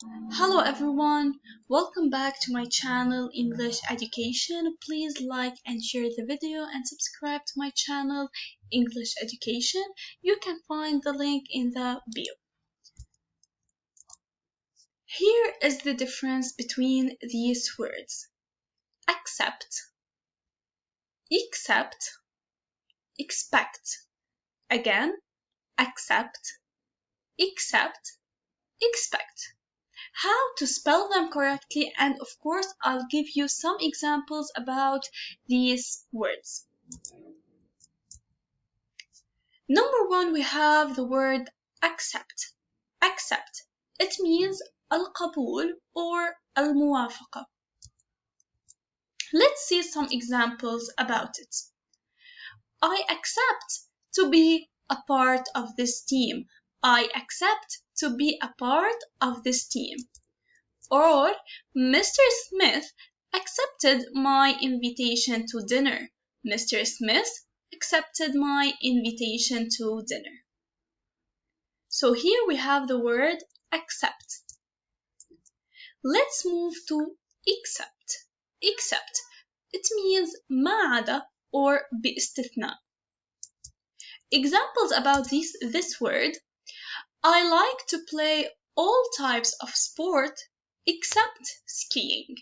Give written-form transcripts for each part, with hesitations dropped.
Hello everyone, welcome back to my channel English Education. Please like and share the video and subscribe to my channel English Education. You can find the link in the bio. Here is the difference between these words. Accept, expect. Again, accept, expect. How to spell them correctly, and of course I'll give you some examples about these words. Number one, we have the word accept. Accept. It means القبول or الموافقة. Let's see some examples about it. I accept to be a part of this team. I accept to be a part of this team. Or Mr. Smith accepted my invitation to dinner. Mr. Smith accepted my invitation to dinner. So here we have the word accept. Let's move to accept. Accept. It means ما عدا or باستثناء. Examples about this word. I like to play all types of sport except skiing.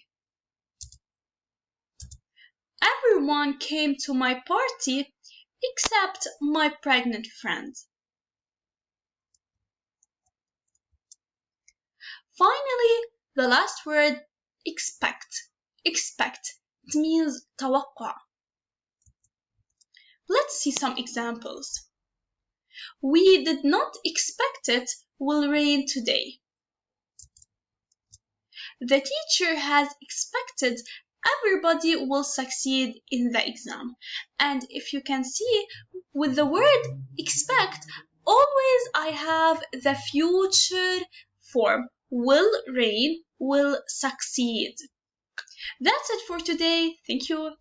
Everyone came to my party except my pregnant friend. Finally, the last word, expect. Expect. It means يتوقع. Let's see some examples. We did not expect it will rain today. The teacher has expected everybody will succeed in the exam. And if you can see, with the word expect, always I have the future form. Will rain, will succeed. That's it for today. Thank you.